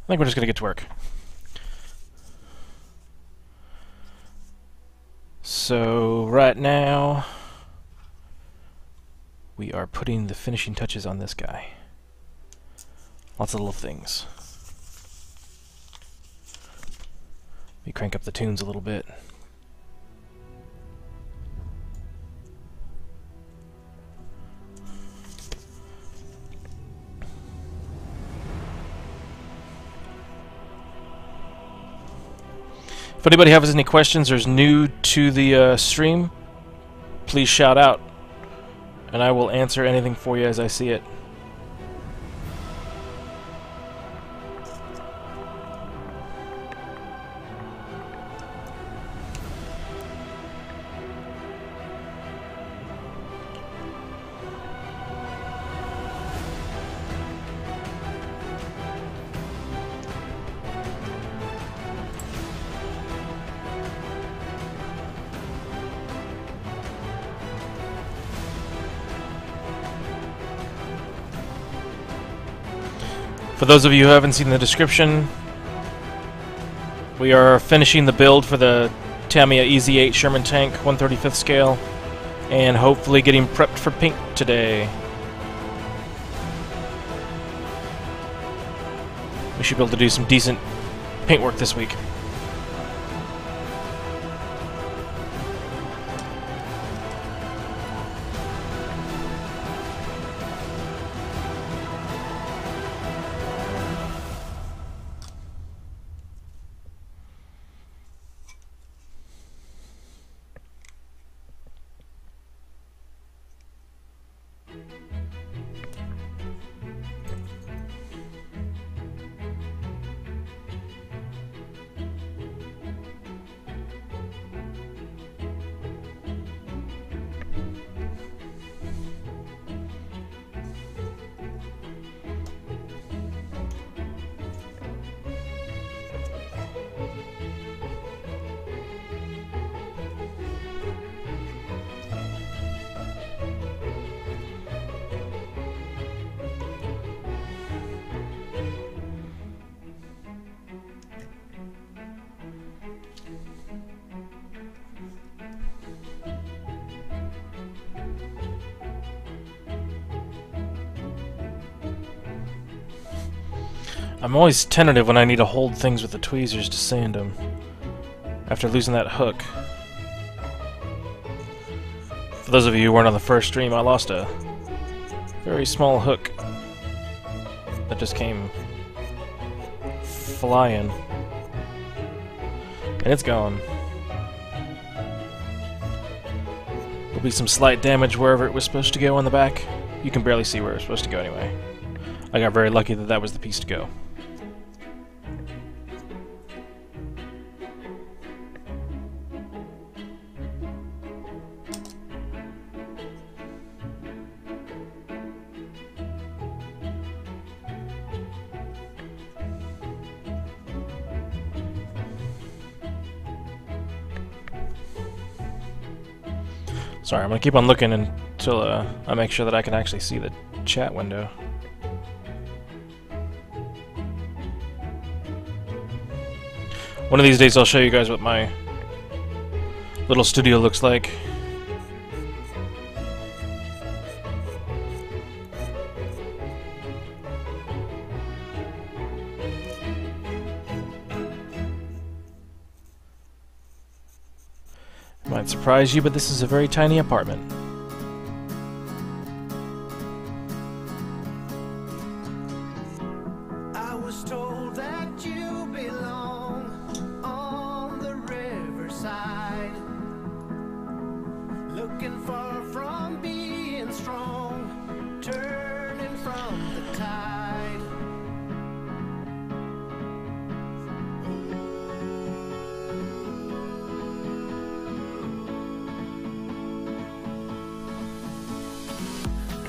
I think we're just going to get to work. So right now we are putting the finishing touches on this guy. Lots of little things. We crank up the tunes a little bit. If anybody has any questions or is new to the stream, please shout out, and I will answer anything for you as I see it. For those of you who haven't seen the description, we are finishing the build for the Tamiya EZ8 Sherman Tank 1/35th scale, and hopefully getting prepped for paint today. We should be able to do some decent paint work this week. I'm always tentative when I need to hold things with the tweezers to sand them, after losing that hook. For those of you who weren't on the first stream, I lost a very small hook that just came flying. And it's gone. There'll be some slight damage wherever it was supposed to go on the back. You can barely see where it was supposed to go anyway. I got very lucky that that was the piece to go. Sorry, I'm gonna keep on looking until I make sure that I can actually see the chat window. One of these days I'll show you guys what my little studio looks like. Might surprise you, but this is a very tiny apartment. I was told that you belong on the riverside, looking far from being strong, turning from the tide.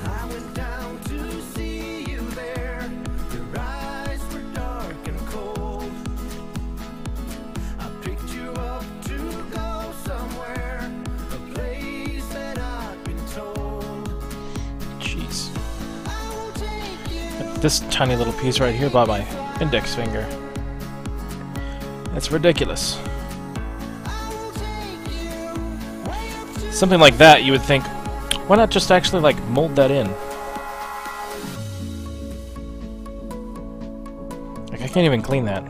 I went down to see you there. Your eyes were dark and cold. this tiny little piece right here by my index finger. That's ridiculous. Something like that, you would think, why not just actually, like, mold that in? Like, I can't even clean that.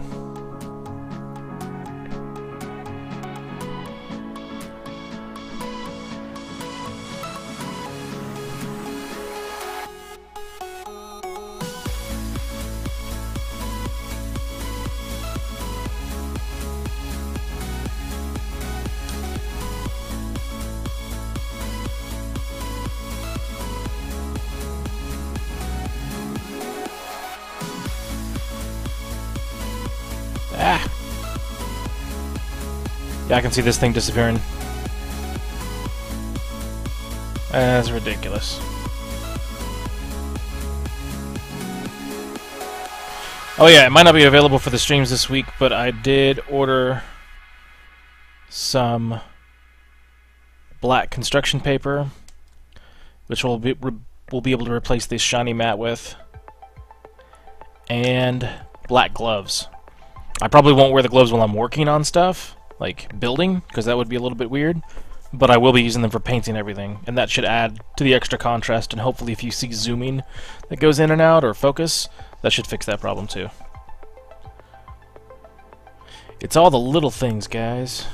Ah! Yeah, I can see this thing disappearing. That's ridiculous. Oh yeah, it might not be available for the streams this week, but I did order some black construction paper, which we'll be able to replace this shiny mat with, and black gloves. I probably won't wear the gloves while I'm working on stuff, like building, because that would be a little bit weird, but I will be using them for painting everything, and that should add to the extra contrast, and hopefully if you see zooming that goes in and out, or focus, that should fix that problem too. It's all the little things, guys.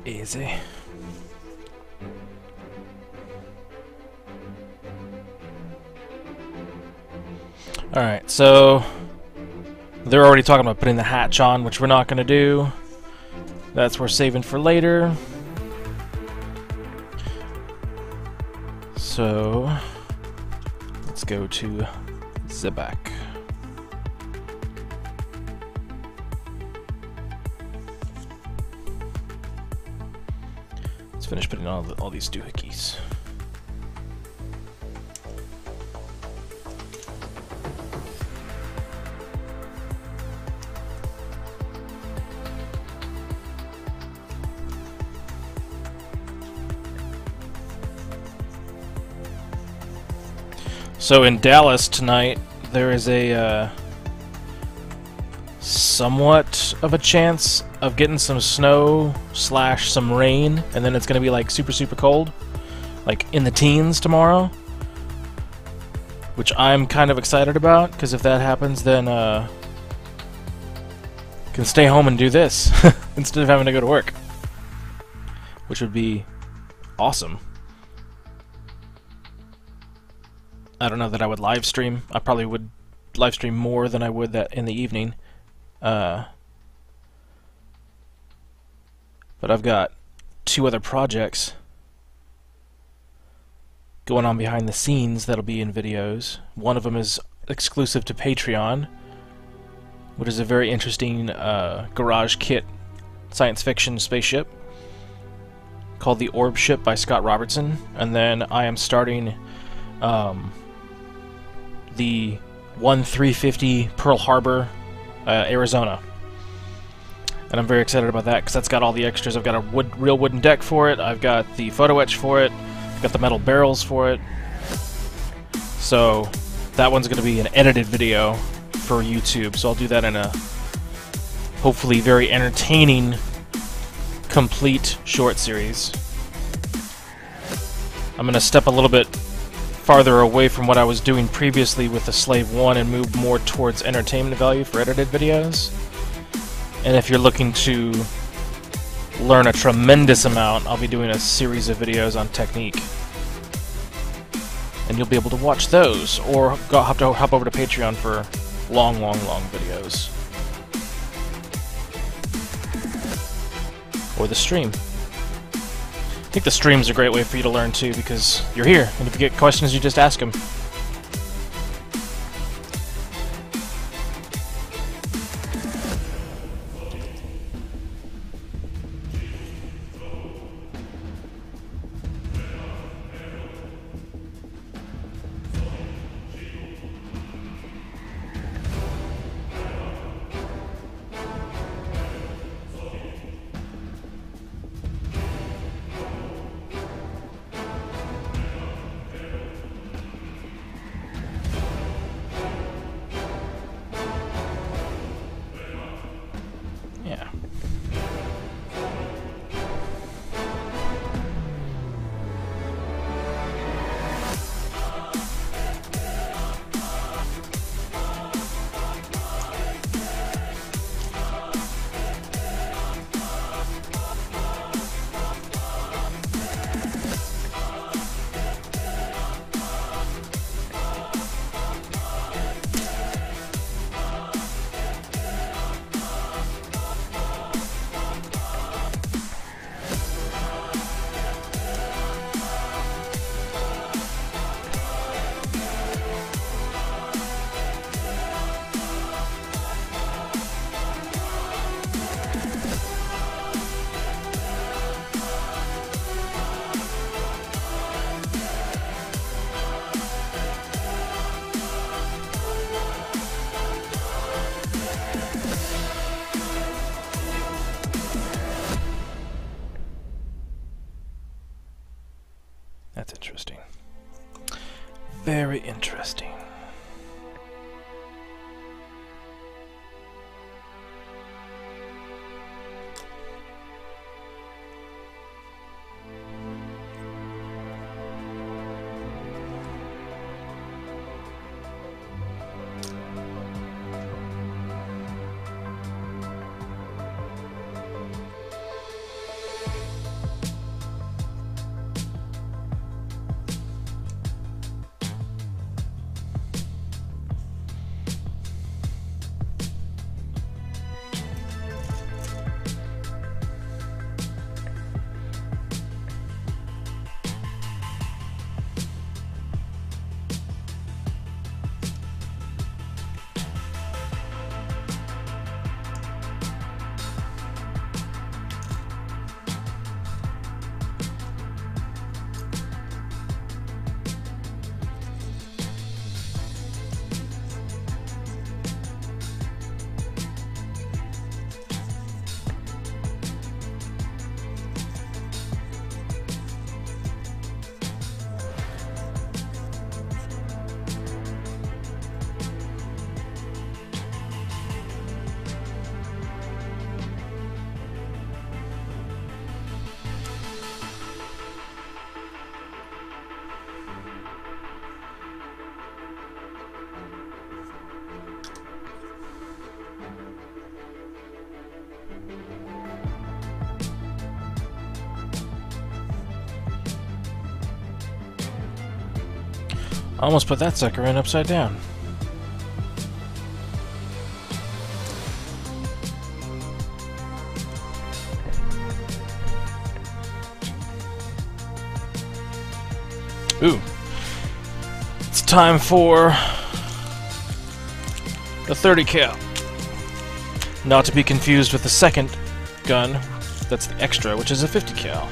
Easy. Alright, so they're already talking about putting the hatch on, which we're not going to do. That's we're saving for later. So let's go to the back. Let's finish putting on all these doohickeys. So in Dallas tonight, there is a somewhat of a chance of getting some snow / some rain, and then it's going to be like super cold, like in the teens tomorrow, which I'm kind of excited about, because if that happens, then can stay home and do this instead of having to go to work, which would be awesome. I don't know that I would live stream. I probably would live stream more than I would that in the evening. But I've got 2 other projects going on behind the scenes that'll be in videos. One of them is exclusive to Patreon, which is a very interesting garage kit science fiction spaceship called the Orb Ship by Scott Robertson. And then I am starting the 1350 Pearl Harbor, Arizona. And I'm very excited about that because that's got all the extras. I've got a real wooden deck for it. I've got the photo etch for it. I've got the metal barrels for it. So that one's going to be an edited video for YouTube. So I'll do that in a hopefully very entertaining, complete short series. I'm going to step a little bit farther away from what I was doing previously with the Slave 1 and move more towards entertainment value for edited videos. And if you're looking to learn a tremendous amount, I'll be doing a series of videos on technique. And you'll be able to watch those, or hop over to Patreon for long videos. Or the stream. I think the stream's a great way for you to learn too, because you're here, and if you get questions, you just ask them. Yeah. That's interesting. Very interesting. I almost put that sucker in upside down. Ooh. It's time for the 30 cal. Not to be confused with the second gun, that's the extra, which is a 50 cal.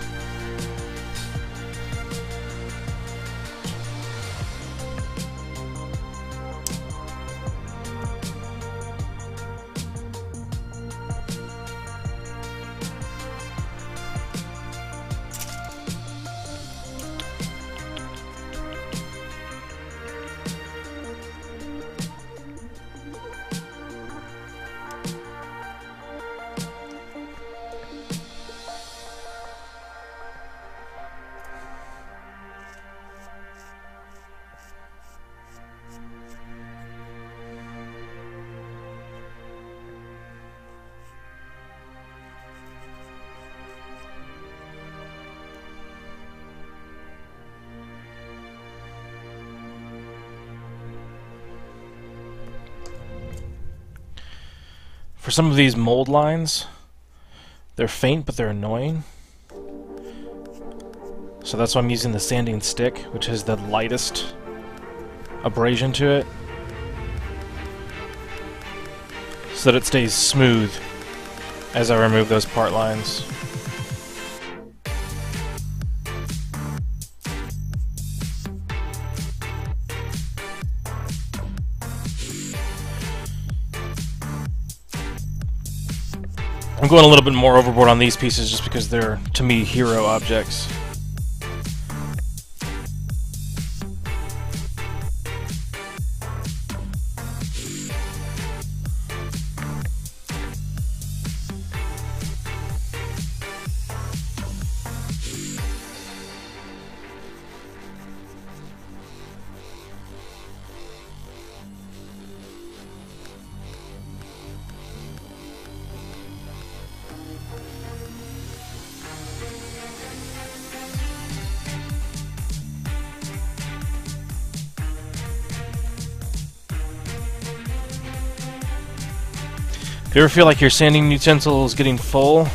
For some of these mold lines, they're faint but they're annoying. So that's why I'm using the sanding stick, which has the lightest abrasion to it, so that it stays smooth as I remove those part lines. I'm going a little bit more overboard on these pieces just because they're, to me, hero objects. If you ever feel like your sanding utensil is getting full,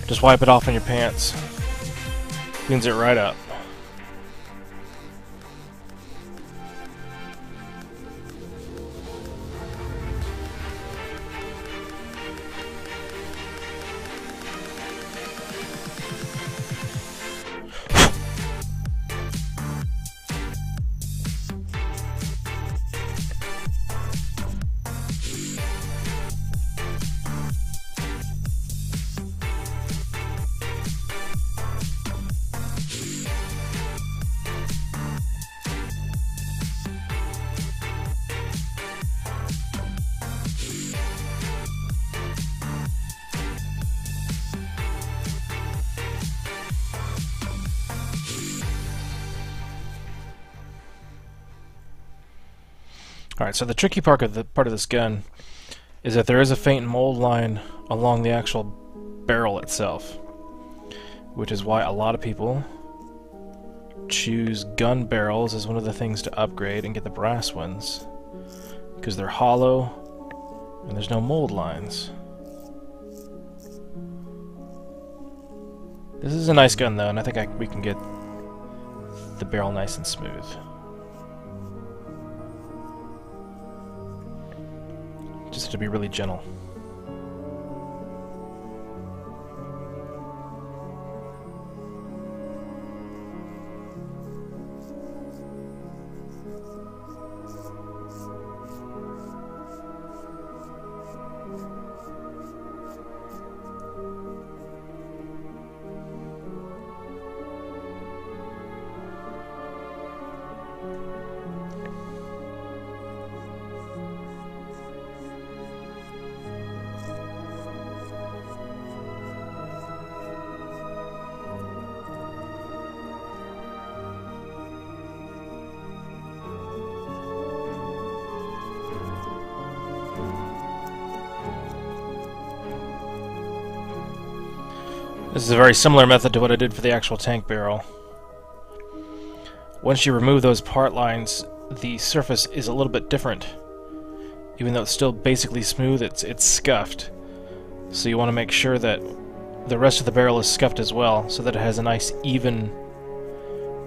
just wipe it off on your pants. Cleans it right up. Alright, so the tricky part of this gun is that there is a faint mold line along the actual barrel itself, which is why a lot of people choose gun barrels as one of the things to upgrade and get the brass ones, because they're hollow and there's no mold lines. This is a nice gun though, and I think we can get the barrel nice and smooth. Just to be really gentle. This is a very similar method to what I did for the actual tank barrel. Once you remove those part lines, the surface is a little bit different. Even though it's still basically smooth, it's scuffed. So you want to make sure that the rest of the barrel is scuffed as well, so that it has a nice even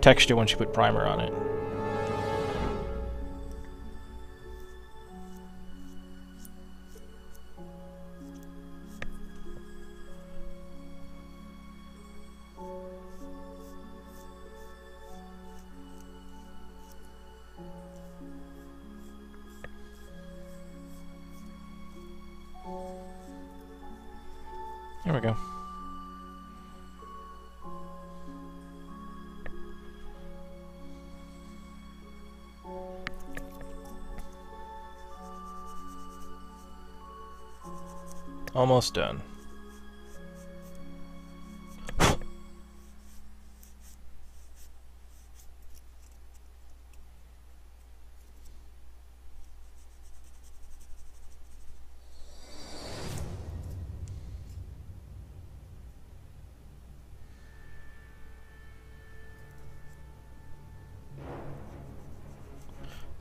texture once you put primer on it. There we go. Almost done.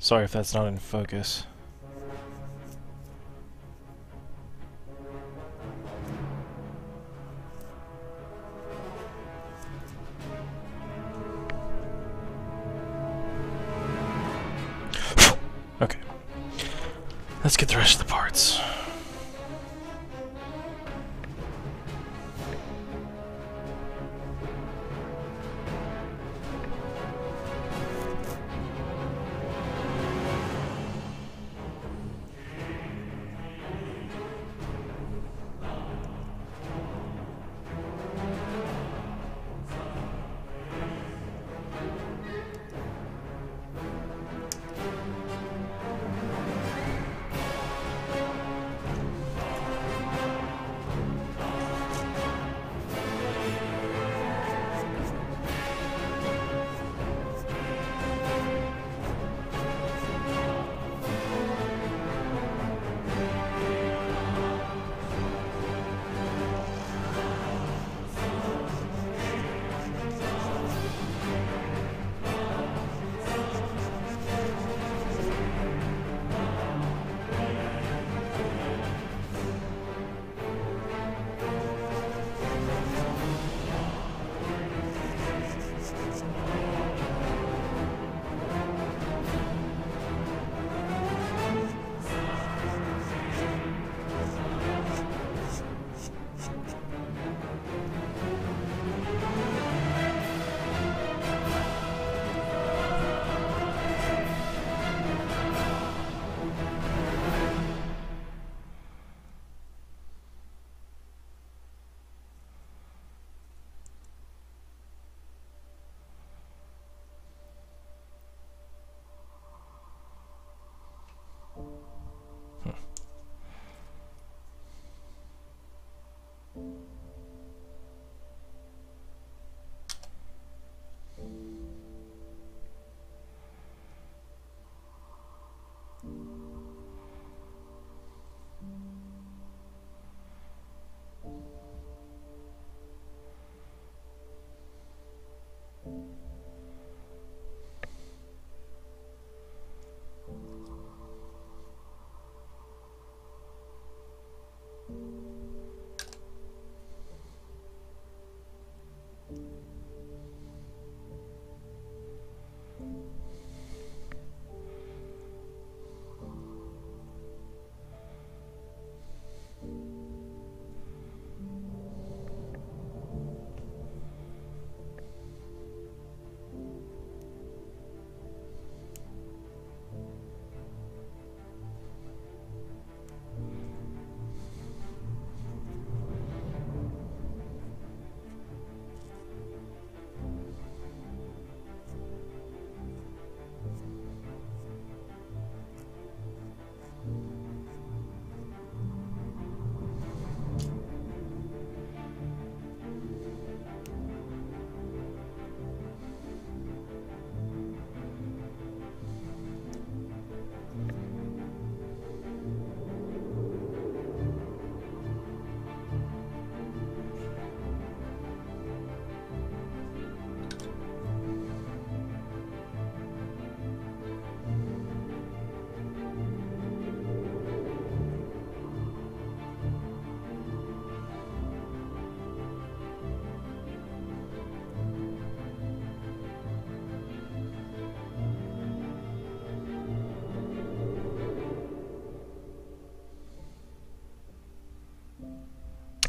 Sorry if that's not in focus. Let's get the rest of the parts.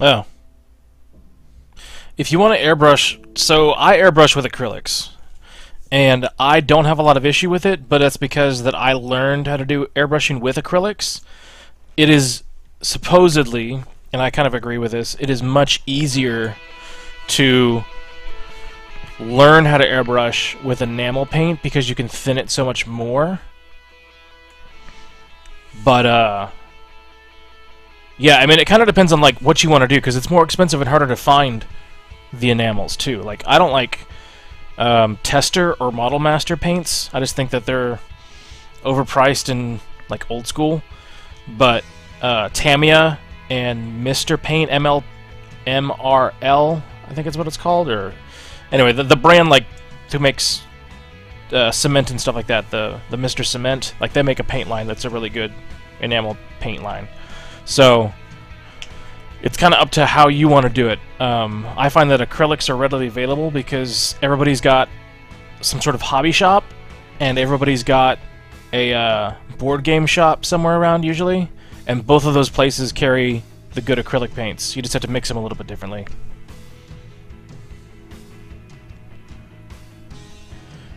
Oh. If you want to airbrush, so I airbrush with acrylics, and I don't have a lot of issue with it, but that's because that I learned how to do airbrushing with acrylics. It is supposedly, and I kind of agree with this, it is much easier to learn how to airbrush with enamel paint because you can thin it so much more. But, yeah, I mean, it kind of depends on, like, what you want to do, because it's more expensive and harder to find the enamels, too. Like, I don't like Tester or Model Master paints. I just think that they're overpriced and, like, old school. But Tamiya and Mr. Paint, MRL, I think is what it's called, or... Anyway, the brand, like, who makes cement and stuff like that, the Mr. Cement, like, they make a paint line that's a really good enamel paint line. So, it's kind of up to how you want to do it. I find that acrylics are readily available because everybody's got some sort of hobby shop, and everybody's got a board game shop somewhere around usually, and both of those places carry the good acrylic paints. You just have to mix them a little bit differently.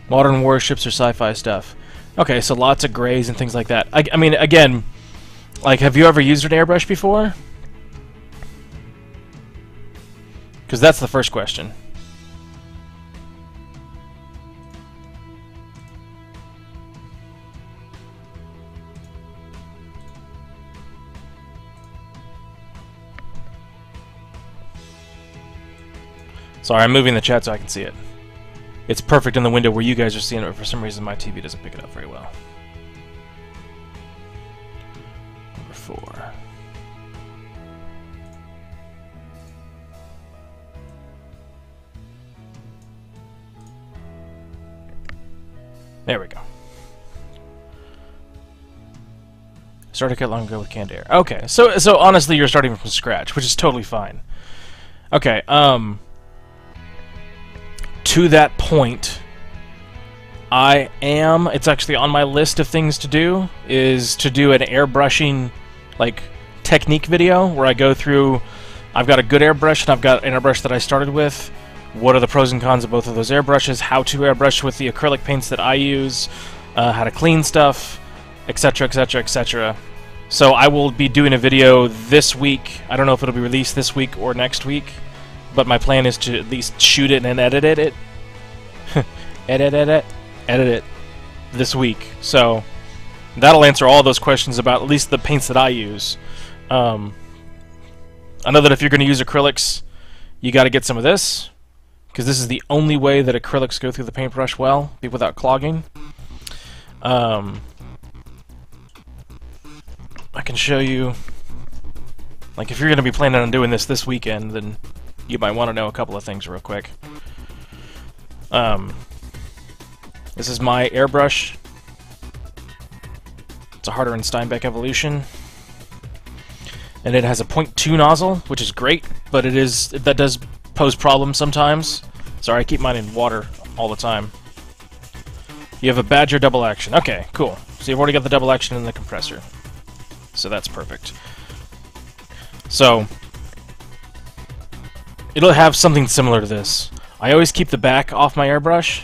Modern warships or sci-fi stuff. Okay, so lots of grays and things like that. I mean, again, like, have you ever used an airbrush before? Because that's the first question. Sorry, I'm moving the chat so I can see it. It's perfect in the window where you guys are seeing it, but for some reason my TV doesn't pick it up very well. Number 4. There we go. Started cut long ago with canned air. Okay, so honestly you're starting from scratch, which is totally fine. Okay, to that point, it's actually on my list of things to do, is to do an airbrushing, like, technique video, where I go through, I've got a good airbrush, and I've got an airbrush that I started with, what are the pros and cons of both of those airbrushes, how to airbrush with the acrylic paints that I use, how to clean stuff, etc, etc, etc. So I will be doing a video this week. I don't know if it'll be released this week or next week, but my plan is to at least shoot it and edit it. edit it this week. So that'll answer all those questions about at least the paints that I use. I know that if you're going to use acrylics, you got to get some of this, because this is the only way that acrylics go through the paintbrush well, without clogging. I can show you, like, if you're going to be planning on doing this weekend, then you might want to know a couple of things real quick. This is my airbrush. It's a Harder and Steinbeck Evolution, and it has a 0.2 nozzle, which is great, but that does pose problems sometimes. Sorry, I keep mine in water all the time. You have a Badger double action. Okay, cool. So you've already got the double action in the compressor. So that's perfect. So it'll have something similar to this. I always keep the back off my airbrush,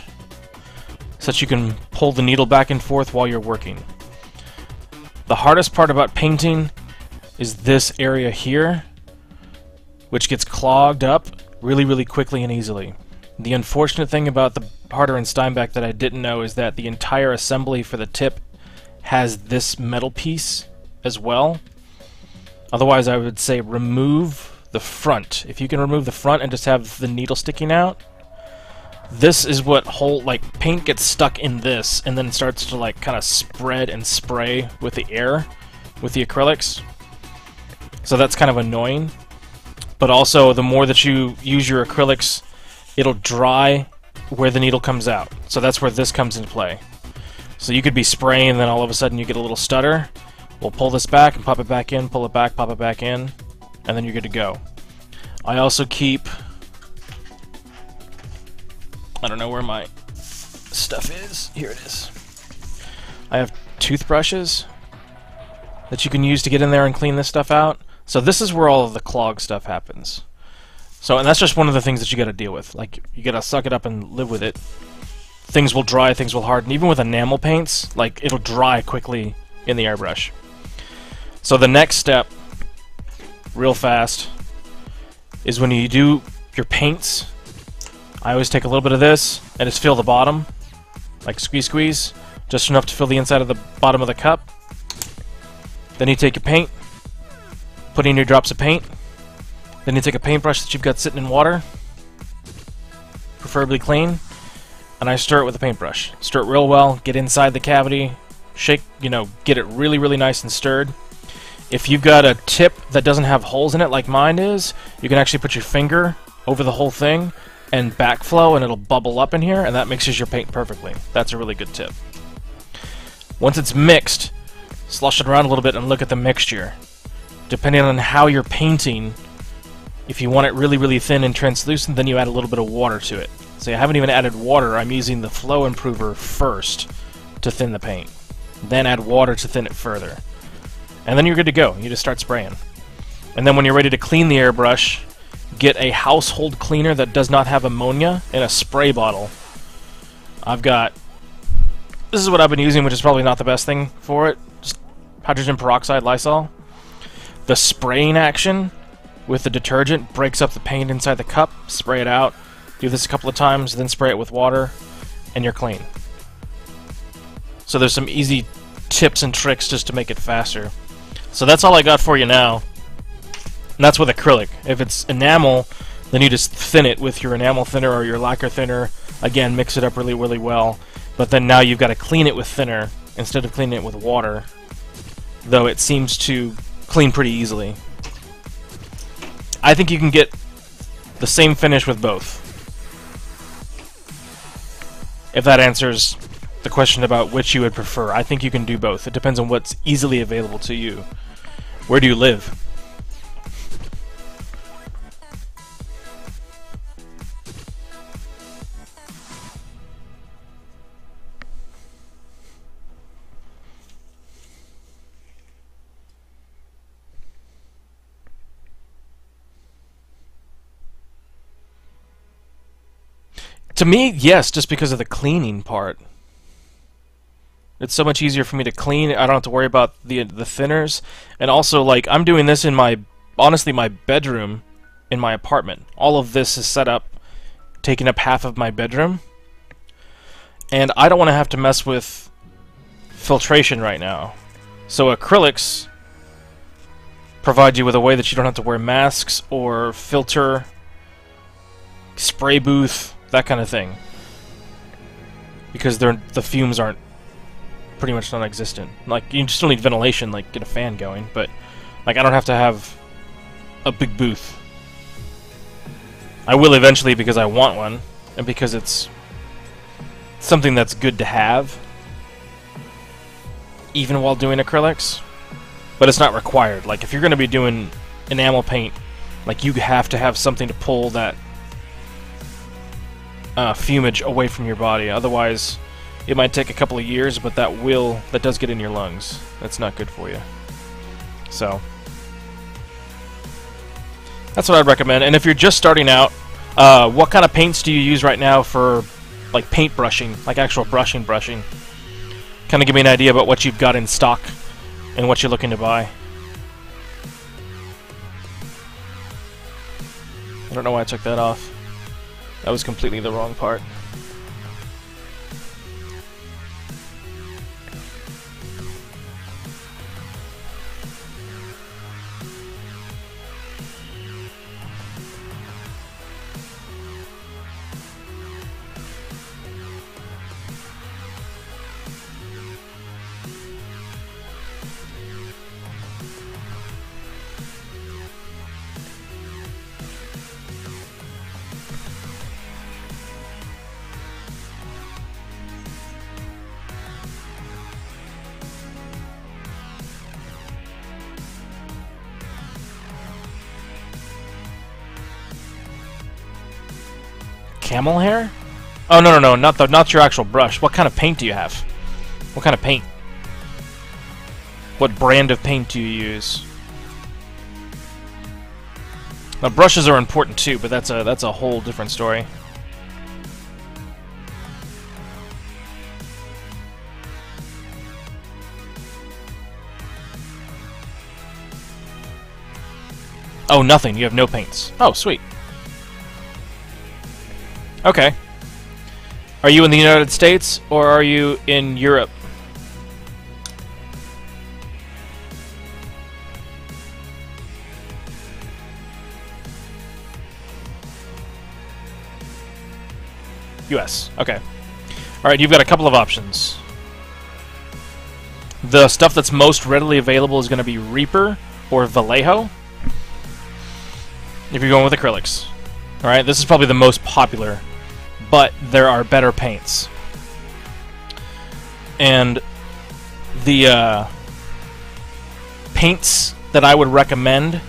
so that you can pull the needle back and forth while you're working. The hardest part about painting is this area here, which gets clogged up really, really quickly and easily. The unfortunate thing about the Harder and Steinbeck that I didn't know is that the entire assembly for the tip has this metal piece as well. Otherwise, I would say remove the front. If you can remove the front and just have the needle sticking out, this is what paint gets stuck in this, and then starts to, like, kind of spread and spray with the air, with the acrylics. So that's kind of annoying. But also, the more that you use your acrylics, it'll dry where the needle comes out. So that's where this comes into play. So you could be spraying, and then all of a sudden you get a little stutter. We'll pull this back and pop it back in, pull it back, pop it back in, and then you're good to go. I also keep... I don't know where my stuff is. Here it is. I have toothbrushes that you can use to get in there and clean this stuff out. So this is where all of the clog stuff happens. So, and that's just one of the things that you gotta deal with. Like, you gotta suck it up and live with it. Things will dry, things will harden. Even with enamel paints, like, it'll dry quickly in the airbrush. So the next step, real fast, is when you do your paints, I always take a little bit of this and just fill the bottom, like squeeze, just enough to fill the inside of the bottom of the cup. Then you take your paint, put in your drops of paint, then you take a paintbrush that you've got sitting in water, preferably clean, and I stir it with a paintbrush. Stir it real well, get inside the cavity, shake, get it really, really nice and stirred. If you've got a tip that doesn't have holes in it like mine is, you can actually put your finger over the whole thing and backflow, and it'll bubble up in here, and that mixes your paint perfectly. That's a really good tip. Once it's mixed, slush it around a little bit and look at the mixture. Depending on how you're painting, if you want it really, really thin and translucent, then you add a little bit of water to it. So I haven't even added water, I'm using the flow improver first to thin the paint. then add water to thin it further. And then you're good to go. You just start spraying. And then when you're ready to clean the airbrush, get a household cleaner that does not have ammonia in a spray bottle. This is what I've been using, which is probably not the best thing for it. Just hydrogen peroxide, Lysol. The spraying action with the detergent breaks up the paint inside the cup. Spray it out. Do this a couple of times, then spray it with water, and you're clean. So there's some easy tips and tricks just to make it faster. So that's all I got for you now. And that's with acrylic. If it's enamel, then you just thin it with your enamel thinner or your lacquer thinner. Again, mix it up really, really well. But then now you've got to clean it with thinner instead of cleaning it with water. Though it seems to clean pretty easily. I think you can get the same finish with both. If that answers the question about which you would prefer, I think you can do both. It depends on what's easily available to you. Where do you live? To me, yes, just because of the cleaning part. It's so much easier for me to clean. I don't have to worry about the thinners. And also, like, I'm doing this in honestly, my bedroom in my apartment. All of this is set up, taking up half of my bedroom. And I don't want to have to mess with filtration right now. So acrylics provide you with a way that you don't have to wear masks or filter, spray booth, that kind of thing, because the fumes aren't pretty much non-existent. Like, you still need ventilation, like get a fan going, but like I don't have to have a big booth. I will eventually because I want one, and because it's something that's good to have, even while doing acrylics. But it's not required. Like, if you're going to be doing enamel paint, like, you have to have something to pull that fumage away from your body. Otherwise, it might take a couple of years, but that does get in your lungs. That's not good for you. So that's what I'd recommend. And if you're just starting out, what kind of paints do you use right now for like paint brushing, like actual brushing? Kind of give me an idea about what you've got in stock and what you're looking to buy. I don't know why I took that off. That was completely the wrong part. Camel hair? Oh, no, not your actual brush. What kind of paint do you have? What kind of paint? What brand of paint do you use? Now, brushes are important too, but that's a whole different story. Oh, nothing. You have no paints. Oh, sweet. Okay. Are you in the United States, or are you in Europe? US. Okay. Alright, you've got a couple of options. The stuff that's most readily available is going to be Reaper or Vallejo, if you're going with acrylics. Alright, this is probably the most popular, but there are better paints. And the paints that I would recommend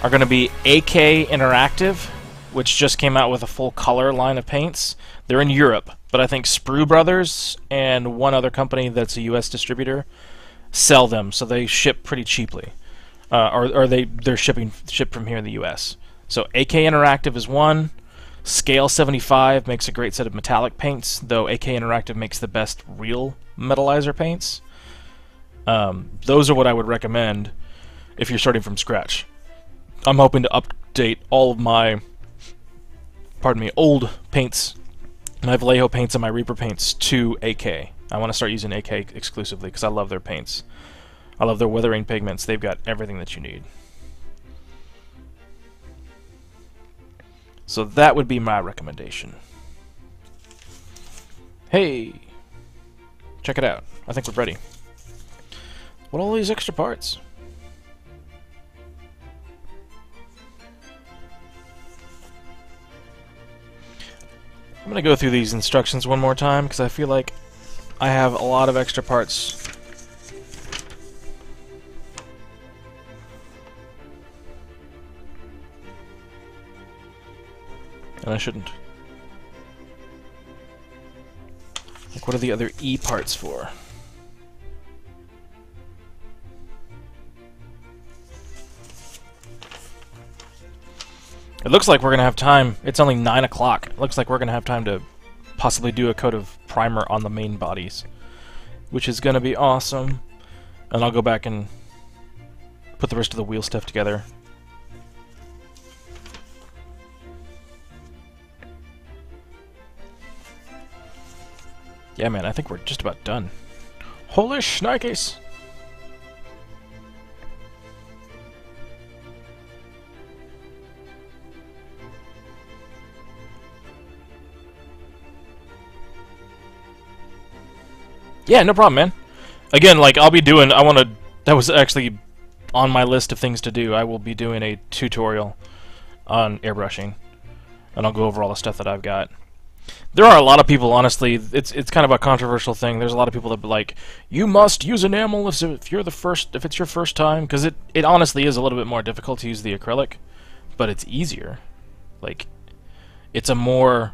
are going to be AK Interactive which just came out with a full color line of paints. They're in Europe, but I think Sprue Brothers and one other company that's a US distributor sell them, so they ship pretty cheaply. Or they're shipped from here in the US. So AK Interactive is one. Scale 75 makes a great set of metallic paints, though AK Interactive makes the best real metallizer paints. Those are what I would recommend if you're starting from scratch. I'm hoping to update all of my, old paints, my Vallejo paints and my Reaper paints to AK. I want to start using AK exclusively because I love their paints. I love their weathering pigments. They've got everything that you need. So that would be my recommendation. Hey! Check it out. I think we're ready. What are all these extra parts? I'm going to go through these instructions one more time because I feel like I have a lot of extra parts. And I shouldn't. Like, what are the other E parts for? It looks like we're going to have time. It's only 9 o'clock. It looks like we're going to have time to possibly do a coat of primer on the main bodies, which is going to be awesome. And I'll go back and put the rest of the wheel stuff together. Yeah, man, I think we're just about done. Holy shnikes! Yeah, no problem, man. Again, like, I'll be doing, that was actually on my list of things to do. I will be doing a tutorial on airbrushing, and I'll go over all the stuff that I've got. There are a lot of people, honestly, it's kind of a controversial thing. There's a lot of people that be like, you must use enamel if it's your first time, because it honestly is a little bit more difficult to use the acrylic, but it's easier. Like, it's a more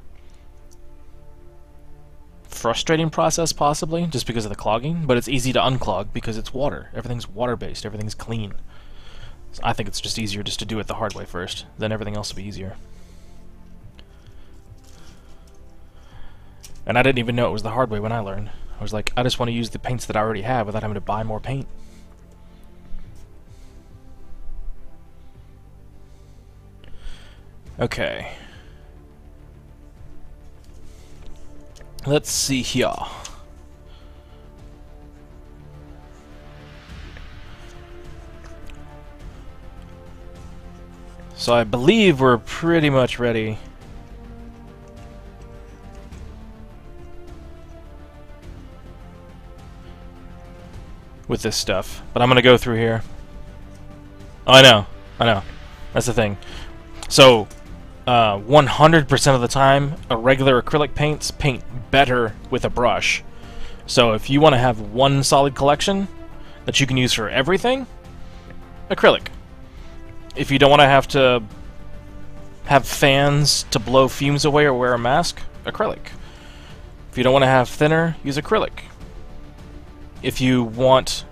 frustrating process, possibly, just because of the clogging, but it's easy to unclog because it's water. Everything's water-based, everything's clean. So I think it's just easier just to do it the hard way first, then everything else will be easier. And I didn't even know it was the hard way when I learned. I was like, I just want to use the paints that I already have without having to buy more paint. Okay. Let's see here. So I believe we're pretty much ready. With this stuff, but I'm gonna go through here. Oh, I know. That's the thing. So, 100% of the time, a regular acrylic paints paint better with a brush. So if you want to have one solid collection that you can use for everything, acrylic. If you don't want to have fans to blow fumes away or wear a mask, acrylic. If you don't want to have thinner, use acrylic. If you want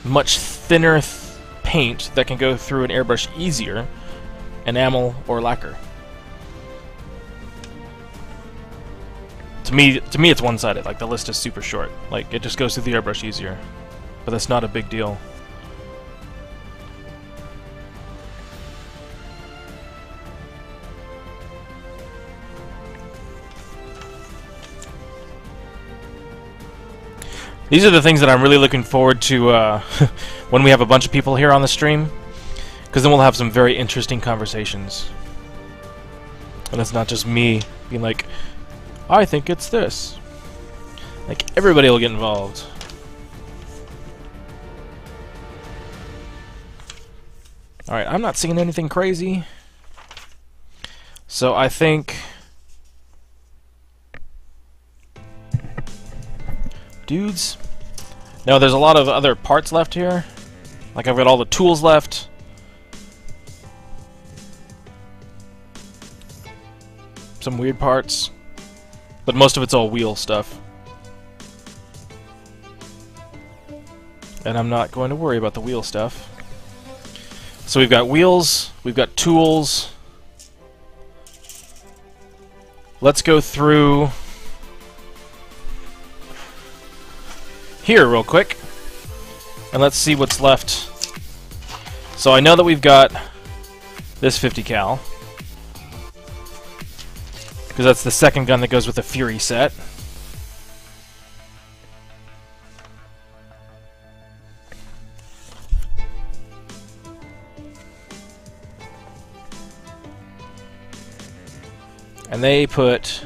much thinner paint that can go through an airbrush easier, enamel or lacquer. To me it's one-sided. Like, the list is super short. Like, it just goes through the airbrush easier. But that's not a big deal. These are the things that I'm really looking forward to when we have a bunch of people here on the stream, because then we'll have some very interesting conversations. And it's not just me being like, I think it's this. Like, everybody will get involved. Alright, I'm not seeing anything crazy. So I think... dudes. Now there's a lot of other parts left here. Like, I've got all the tools left. some weird parts, but most of it's all wheel stuff. And I'm not going to worry about the wheel stuff. So we've got wheels, we've got tools. Let's go through here real quick, and let's see what's left. So I know that we've got this 50 cal, because that's the second gun that goes with the Fury set. And they put...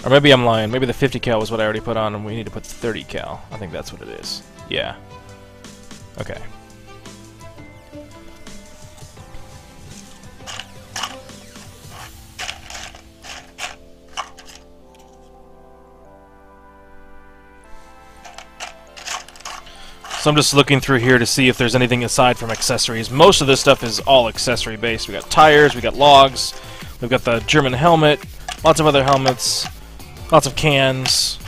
Or maybe I'm lying. Maybe the 50 cal was what I already put on, and we need to put 30 cal. I think that's what it is. Yeah. Okay. So I'm just looking through here to see if there's anything aside from accessories. Most of this stuff is all accessory based. We got tires, we got logs, we've got the German helmet, lots of other helmets, lots of cans,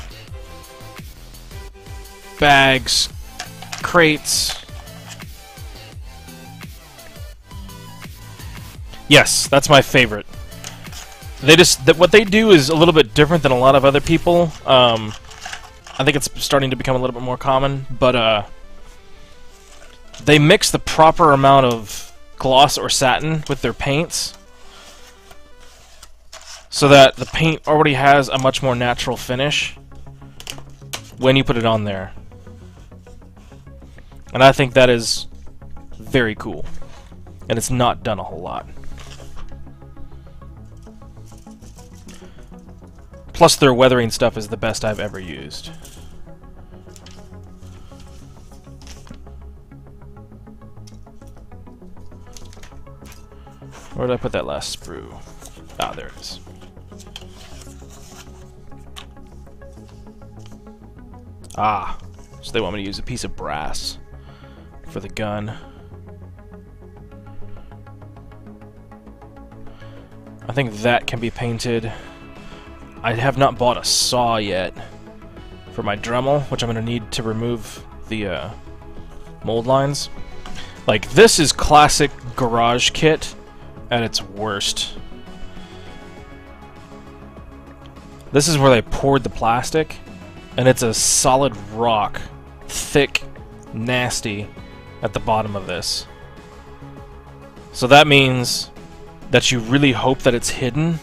bags, crates. Yes, that's my favorite. They just what they do is a little bit different than a lot of other people. I think it's starting to become a little bit more common, but they mix the proper amount of gloss or satin with their paints so that the paint already has a much more natural finish when you put it on there. And I think that is very cool. And it's not done a whole lot. Plus their weathering stuff is the best I've ever used. Where did I put that last sprue? Ah, there it is. Ah, so they want me to use a piece of brass for the gun. I think that can be painted. I have not bought a saw yet for my Dremel, which I'm going to need to remove the mold lines. Like, this is classic garage kit at its worst. This is where they poured the plastic, and it's a solid rock, thick, nasty, at the bottom of this. So that means that you really hope that it's hidden,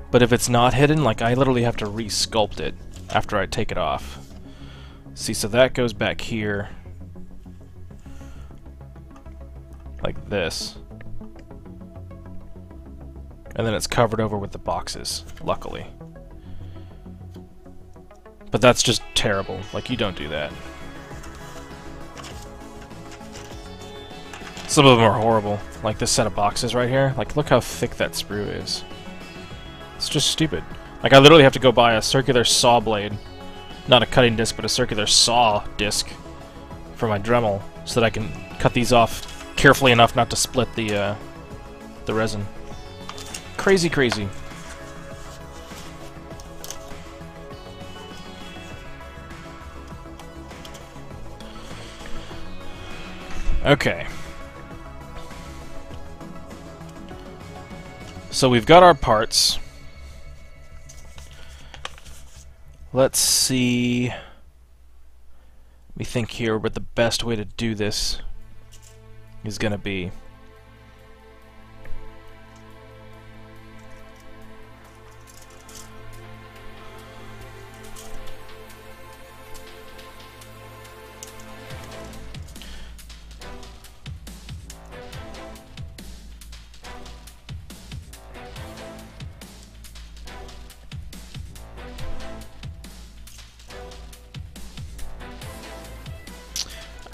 but if it's not hidden, like, I literally have to re-sculpt it after I take it off. See, so that goes back here, like this. And then it's covered over with the boxes, luckily. But that's just terrible. Like, you don't do that. Some of them are horrible. Like this set of boxes right here. Like, look how thick that sprue is. It's just stupid. Like, I literally have to go buy a circular saw blade. Not a cutting disc, but a circular saw disc for my Dremel, so that I can cut these off carefully enough not to split the resin. Crazy, crazy. Okay. So we've got our parts. Let's see. Let me think here what the best way to do this is gonna be.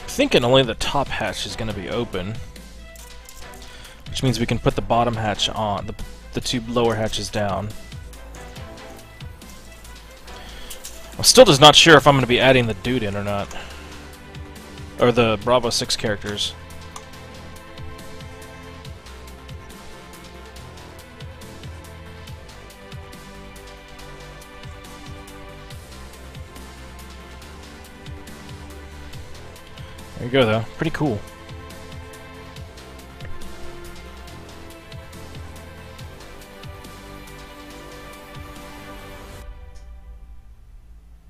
Thinking only the top hatch is going to be open, which means we can put the bottom hatch on, the two lower hatches down. I'm still just not sure if I'm going to be adding the dude in or not, or the Bravo 6 characters. go, though. Pretty cool.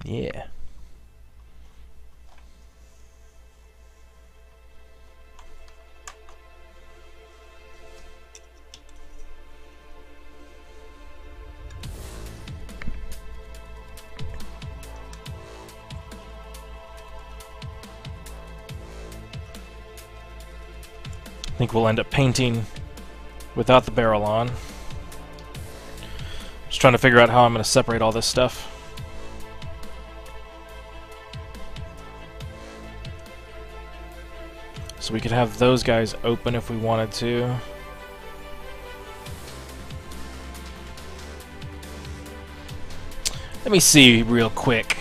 Yeah. I think we'll end up painting without the barrel on. Just trying to figure out how I'm going to separate all this stuff. So we could have those guys open if we wanted to. Let me see real quick.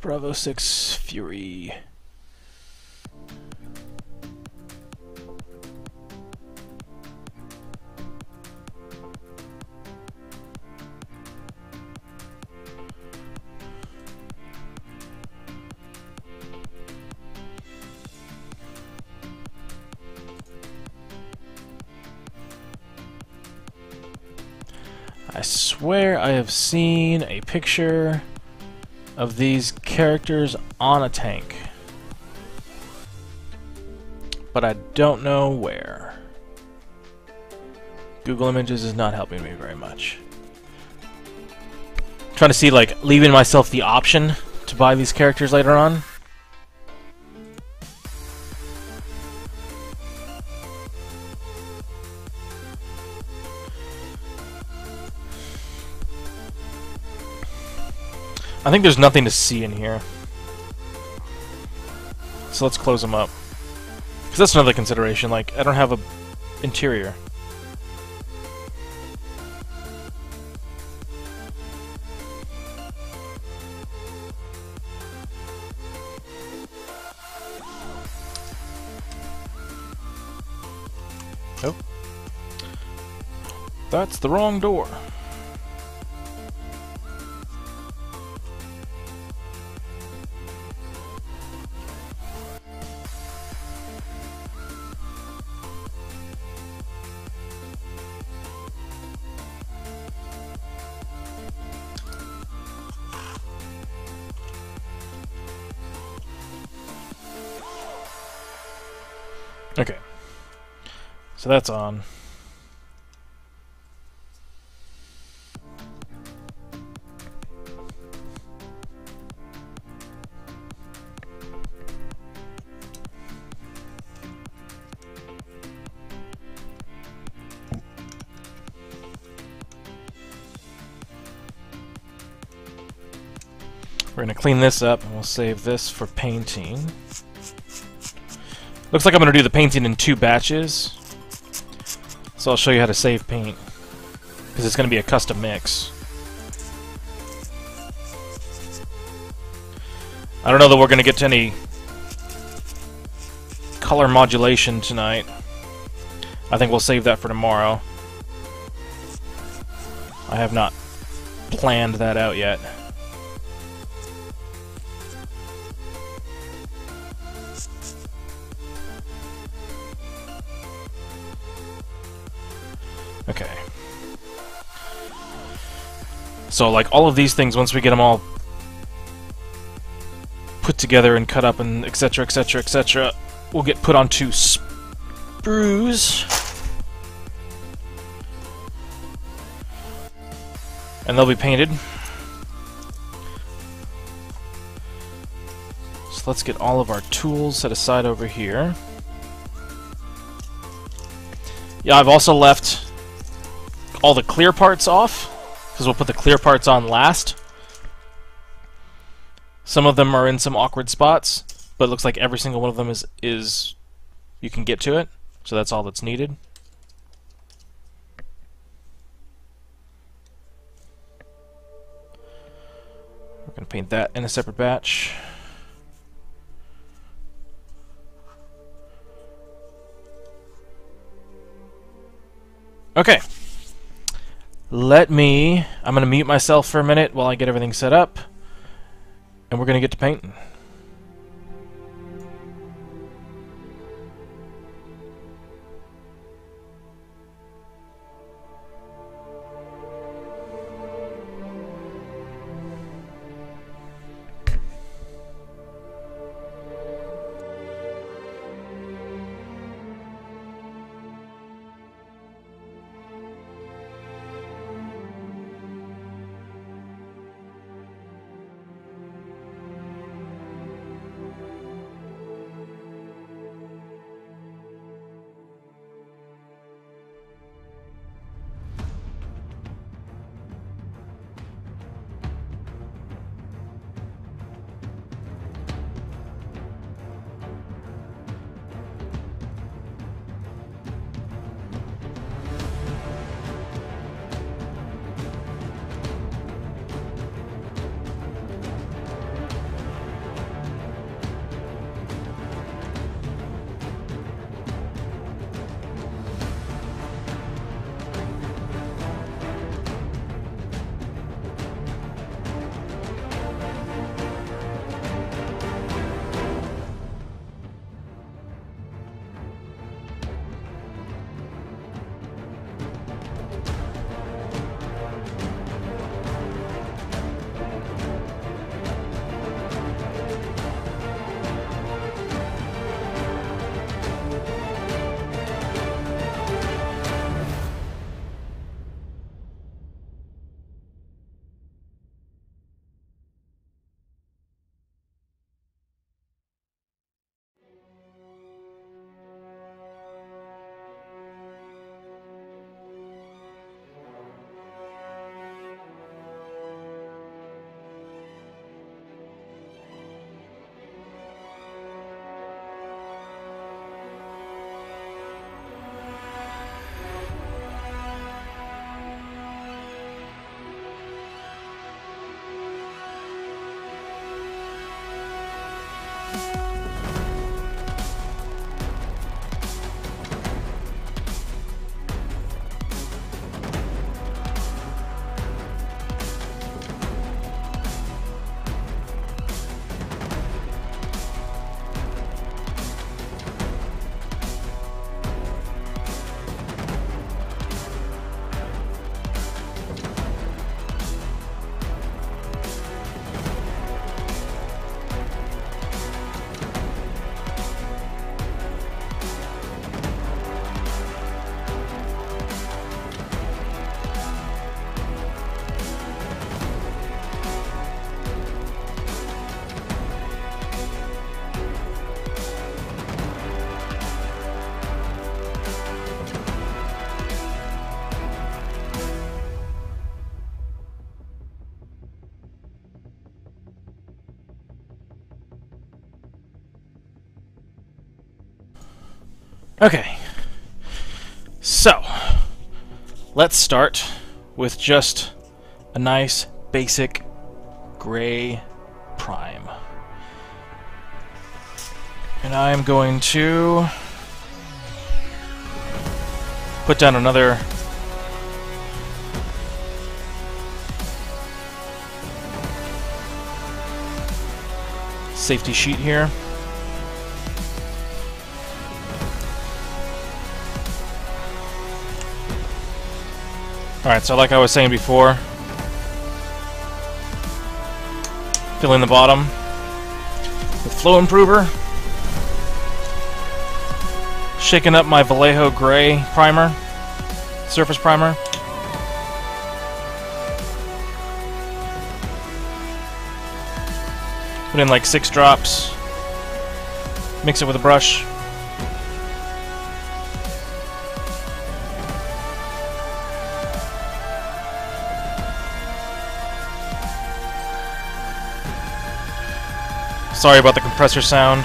Bravo 6 Fury. I swear I have seen a picture of these characters on a tank, but I don't know where. Google Images is not helping me very much. I'm trying to see, like, leaving myself the option to buy these characters later on. I think there's nothing to see in here. So let's close them up. Because that's another consideration, like, I don't have a interior. Oh. That's the wrong door. Okay, so that's on. We're going to clean this up and we'll save this for painting. Looks like I'm going to do the painting in 2 batches. So I'll show you how to save paint, because it's going to be a custom mix. I don't know that we're going to get to any color modulation tonight. I think we'll save that for tomorrow. I have not planned that out yet. Okay. So, like, all of these things, once we get them all put together and cut up and etc, etc, etc, will get put onto sprues. And they'll be painted. So let's get all of our tools set aside over here. Yeah, I've also left all the clear parts off, because we'll put the clear parts on last. Some of them are in some awkward spots, but it looks like every single one of them is you can get to it, so that's all that's needed. We're going to paint that in a separate batch. Okay. I'm going to mute myself for a minute while I get everything set up, and we're going to get to painting. Okay, so let's start with just a nice basic gray prime. And I'm going to put down another safety sheet here. Alright, so like I was saying before, filling the bottom with flow improver, shaking up my Vallejo gray primer, surface primer. Put in like 6 drops, mix it with a brush. Sorry about the compressor sound.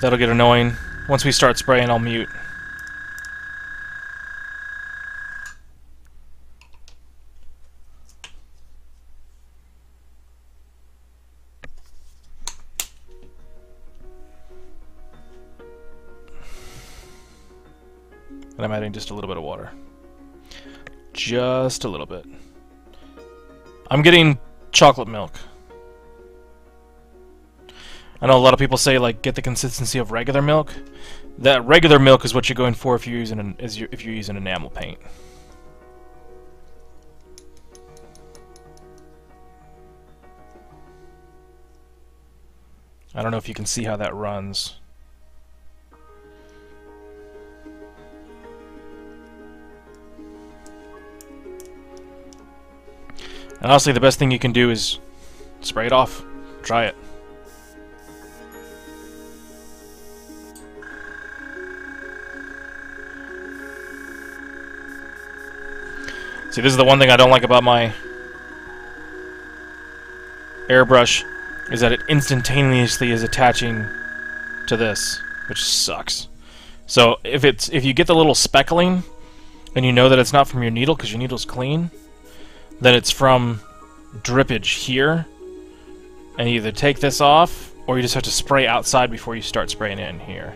That'll get annoying. Once we start spraying, I'll mute. And I'm adding just a little bit of water. Just a little bit. I'm getting chocolate milk. I know a lot of people say, like, get the consistency of regular milk. That regular milk is what you're going for if you're using if you're using enamel paint. I don't know if you can see how that runs. And honestly, the best thing you can do is spray it off. Try it. See, this is the one thing I don't like about my airbrush, is that it instantaneously is attaching to this, which sucks. So if you get the little speckling, and you know that it's not from your needle because your needle's clean, then it's from drippage here, and you either take this off, or you just have to spray outside before you start spraying in here.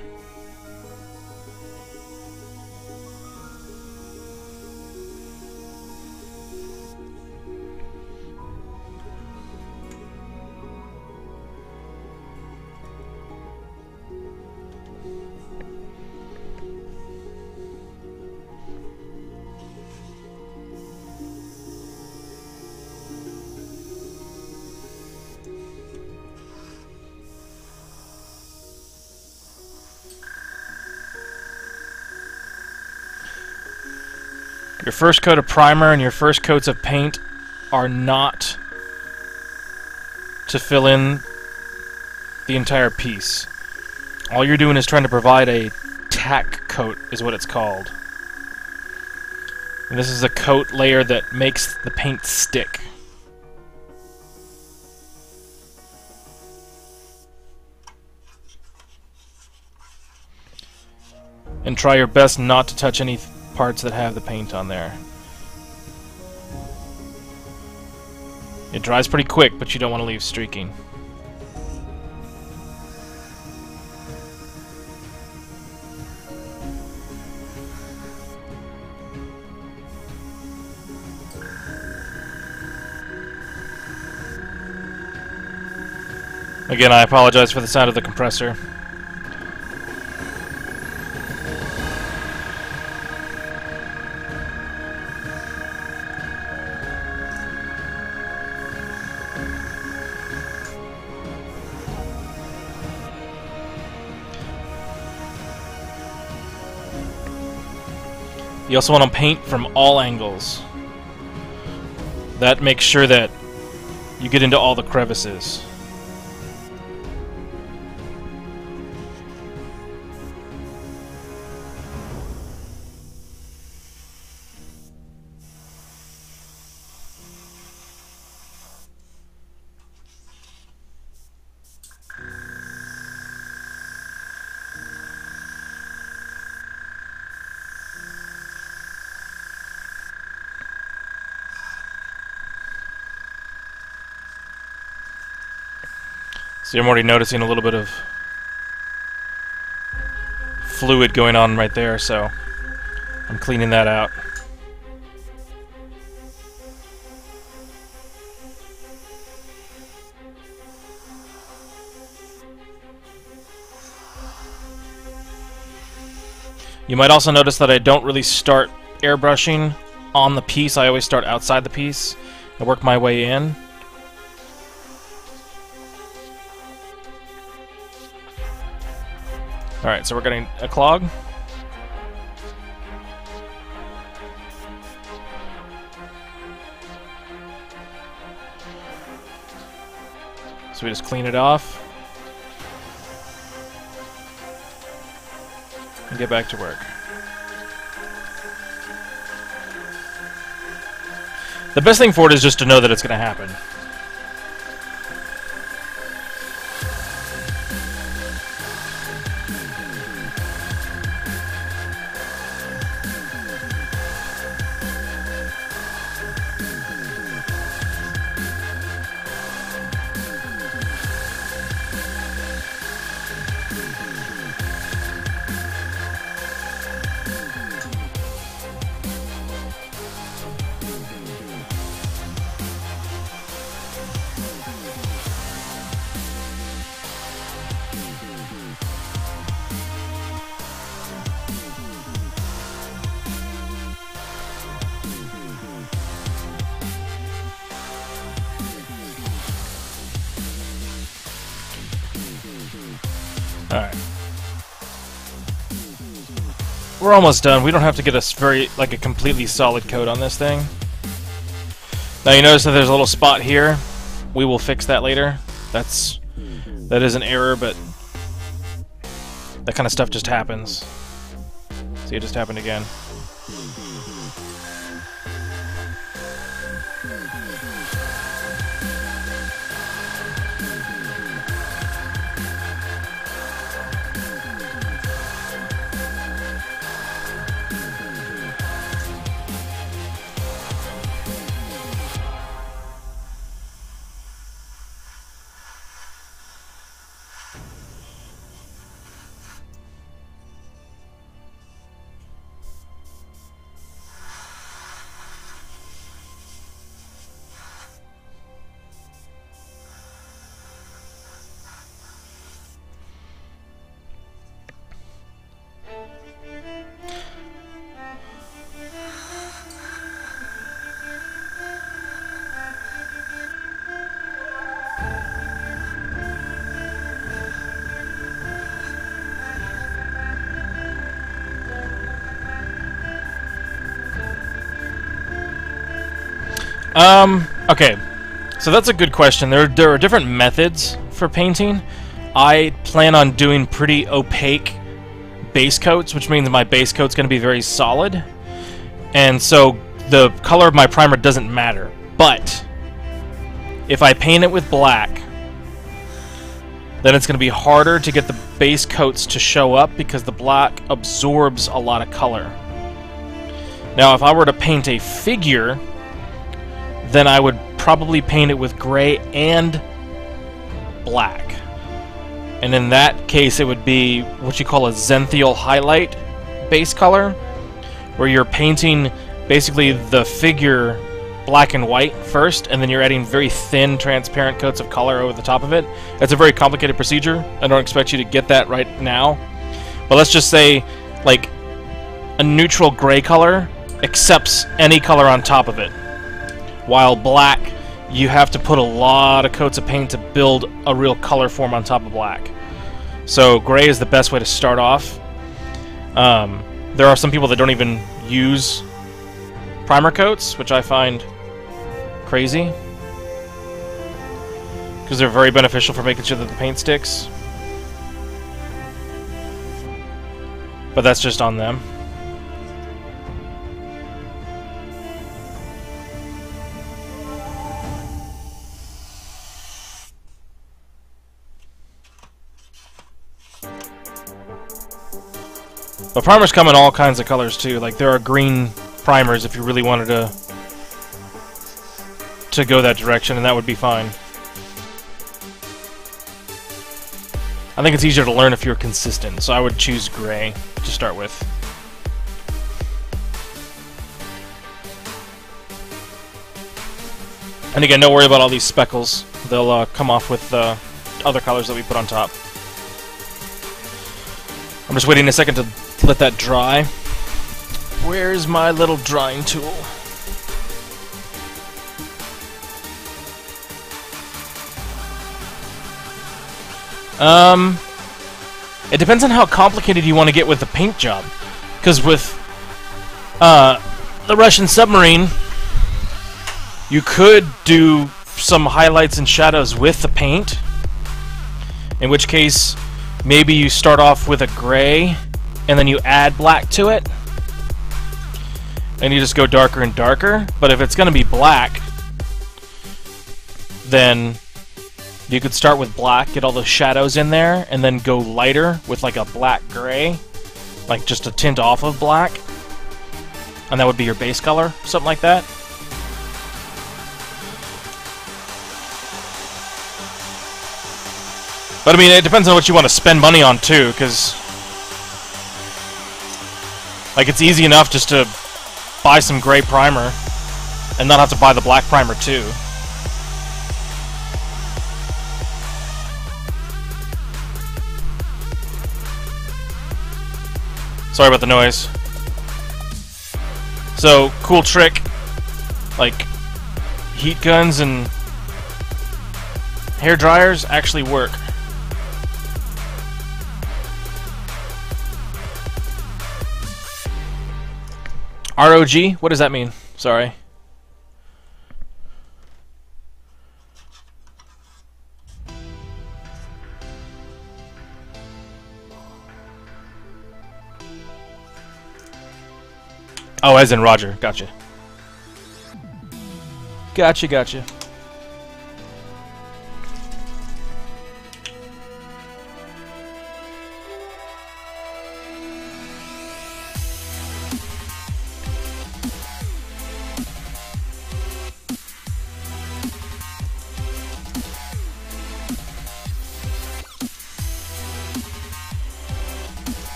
Your first coat of primer and your first coats of paint are not to fill in the entire piece. All you're doing is trying to provide a tack coat, is what it's called. And this is a coat layer that makes the paint stick. And try your best not to touch any parts that have the paint on there. It dries pretty quick, but you don't want to leave streaking. Again, I apologize for the sound of the compressor. You also want to paint from all angles. That makes sure that you get into all the crevices. So I'm already noticing a little bit of fluid going on right there, so I'm cleaning that out. You might also notice that I don't really start airbrushing on the piece. I always start outside the piece and work my way in. Alright, so we're getting a clog. So we just clean it off and get back to work. The best thing for it is just to know that it's going to happen. we're almost done. We don't have to get a completely solid coat on this thing. Now you notice that there's a little spot here. We will fix that later. That is an error, but that kind of stuff just happens. See, it just happened again. Okay, so that's a good question. There are different methods for painting. I plan on doing pretty opaque base coats, which means my base coat's going to be very solid, and so the color of my primer doesn't matter. But if I paint it with black, then it's going to be harder to get the base coats to show up because the black absorbs a lot of color. Now, if I were to paint a figure, then I would probably paint it with gray and black. And in that case, it would be what you call a zenithal highlight base color, where you're painting basically the figure black and white first, and then you're adding very thin, transparent coats of color over the top of it. It's a very complicated procedure. I don't expect you to get that right now. But let's just say, like, a neutral gray color accepts any color on top of it. While black, you have to put a lot of coats of paint to build a real color form on top of black. So gray is the best way to start off. There are some people that don't even use primer coats, which I find crazy, because they're very beneficial for making sure that the paint sticks. But that's just on them. But primers come in all kinds of colors too. Like, there are green primers if you really wanted to go that direction, and that would be fine. I think it's easier to learn if you're consistent, so I would choose gray to start with. And again, don't worry about all these speckles. They'll come off with the other colors that we put on top. I'm just waiting a second to let that dry. Where's my little drying tool? It depends on how complicated you want to get with the paint job. Because with the Russian submarine, you could do some highlights and shadows with the paint. In which case, maybe you start off with a gray, and then you add black to it, and you just go darker and darker. But if it's going to be black, then you could start with black, get all the shadows in there, and then go lighter with like a black-gray, like just a tint off of black, and that would be your base color, something like that. But I mean, it depends on what you want to spend money on too, because like, it's easy enough just to buy some gray primer and not have to buy the black primer too. Sorry about the noise. So, cool trick, like heat guns and hair dryers actually work. ROG? What does that mean? Sorry. Oh, as in Roger. Gotcha. Gotcha.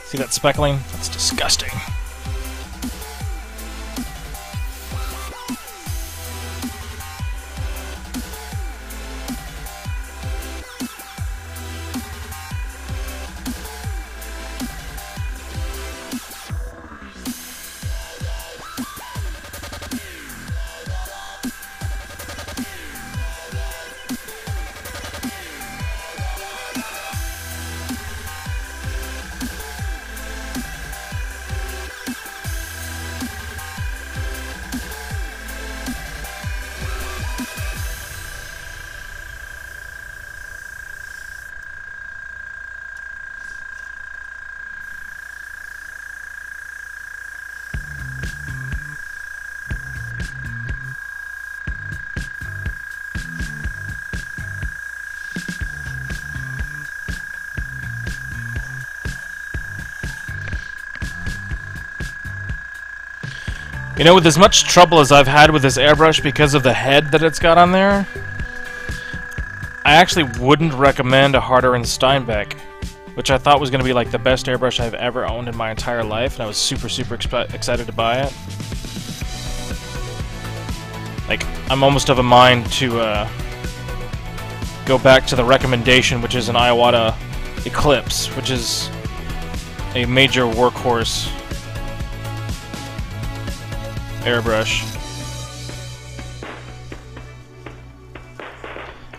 See that speckling? That's disgusting. You know, with as much trouble as I've had with this airbrush because of the head that it's got on there, I actually wouldn't recommend a Harder & Steinbeck, which I thought was going to be like the best airbrush I've ever owned in my entire life, and I was super excited to buy it. Like, I'm almost of a mind to go back to the recommendation, which is an Iwata Eclipse, which is a major workhorse airbrush.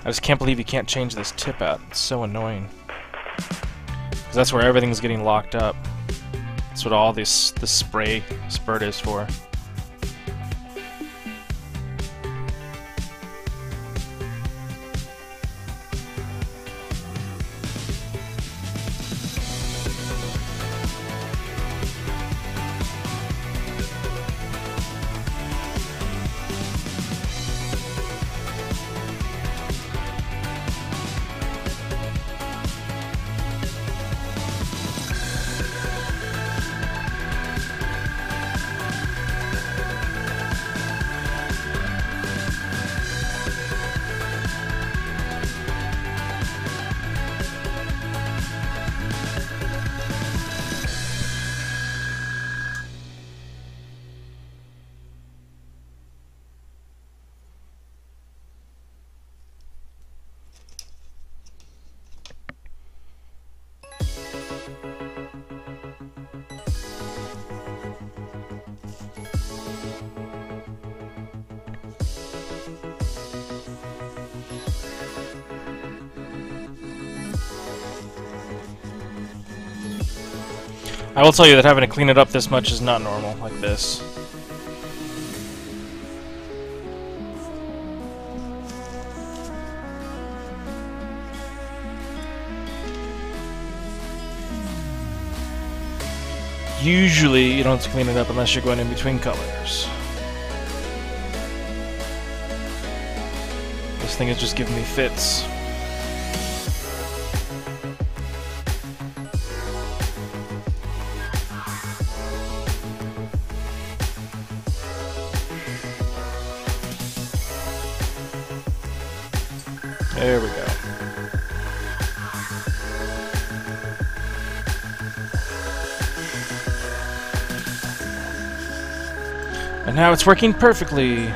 I just can't believe you can't change this tip out. It's so annoying. Because that's where everything's getting locked up. That's what all this spray spurt is for. I will tell you that having to clean it up this much is not normal, like this. Usually, you don't have to clean it up unless you're going in between colors. This thing is just giving me fits. There we go. And now it's working perfectly.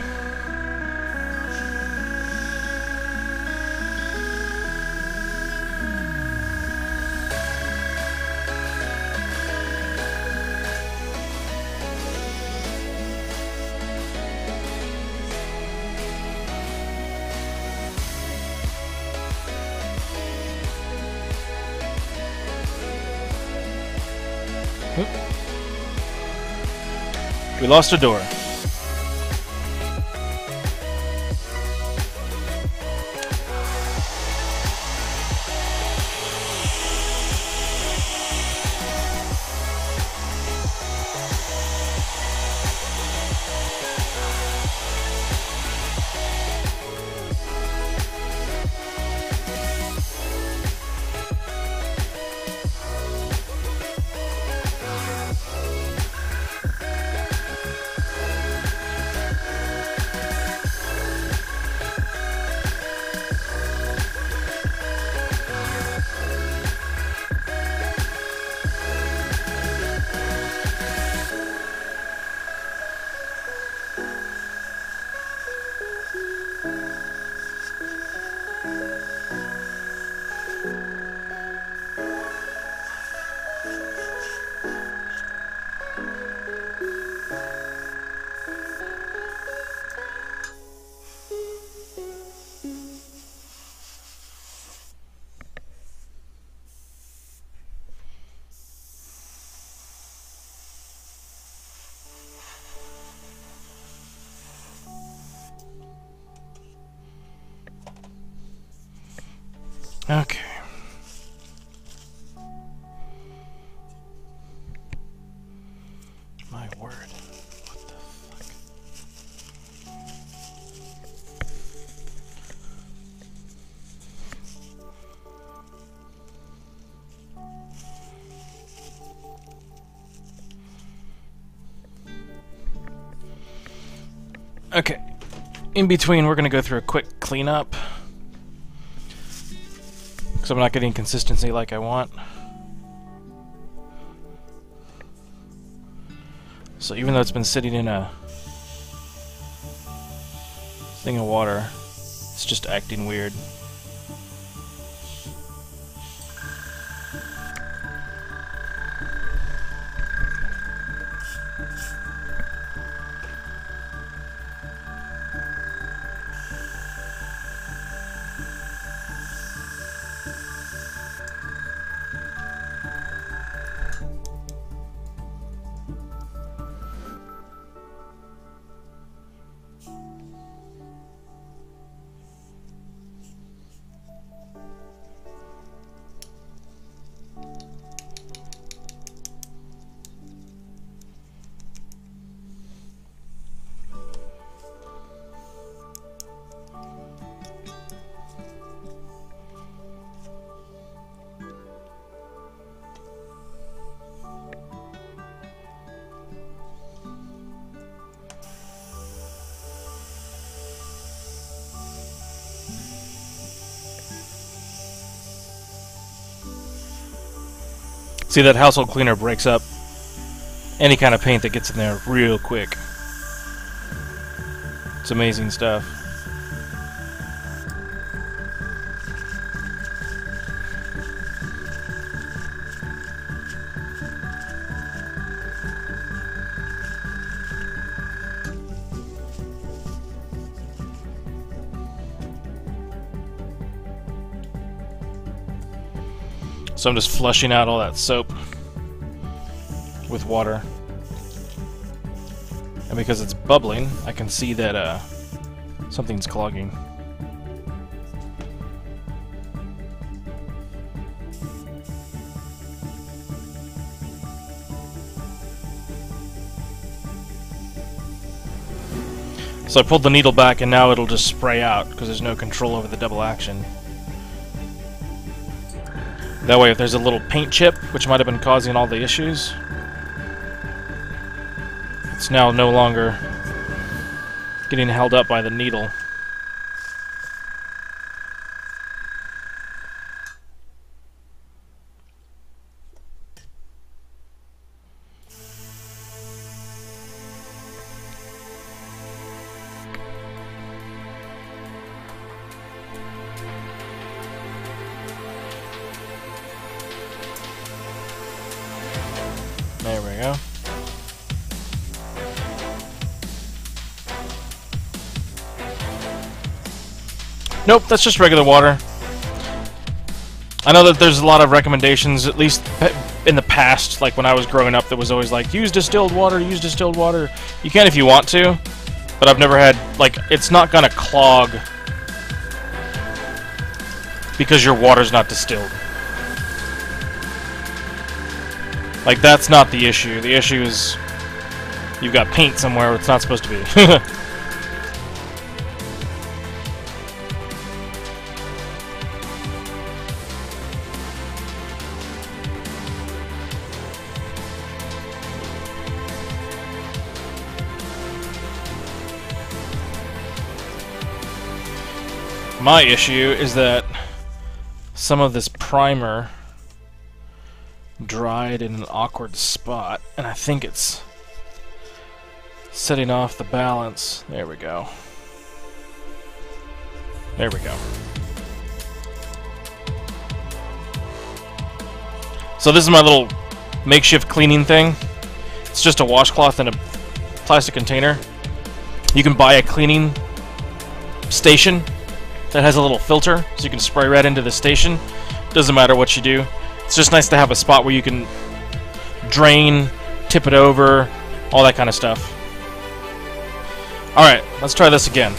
Oop. We lost a door. Okay. My word. What the fuck? Okay. In between, we're going to go through a quick cleanup. Because I'm not getting consistency like I want. So even though it's been sitting in a thing of water, it's just acting weird. See, that household cleaner breaks up any kind of paint that gets in there real quick. It's amazing stuff. So I'm just flushing out all that soap with water. And because it's bubbling, I can see that something's clogging. So I pulled the needle back and now it'll just spray out because there's no control over the double action. That way if there's a little paint chip, which might have been causing all the issues, it's now no longer getting held up by the needle. Nope, that's just regular water. I know that there's a lot of recommendations, at least in the past, like when I was growing up, that was always like, use distilled water, use distilled water. You can if you want to, but I've never had, like, it's not gonna clog because your water's not distilled. Like, that's not the issue. The issue is you've got paint somewhere where it's not supposed to be. My issue is that some of this primer dried in an awkward spot, and I think it's setting off the balance. There we go. There we go. So this is my little makeshift cleaning thing. It's just a washcloth in a plastic container. You can buy a cleaning station that has a little filter, so you can spray right into the station. Doesn't matter what you do. It's just nice to have a spot where you can drain, tip it over, all that kind of stuff. Alright, let's try this again.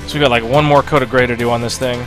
So we got like one more coat of gray to do on this thing.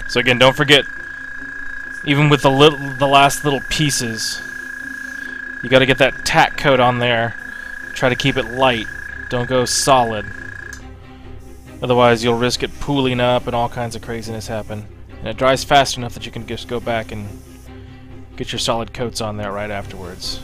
So again, don't forget, even with the last little pieces, you got to get that tack coat on there. Try to keep it light. Don't go solid. Otherwise, you'll risk it pooling up and all kinds of craziness happen. And it dries fast enough that you can just go back and get your solid coats on there right afterwards.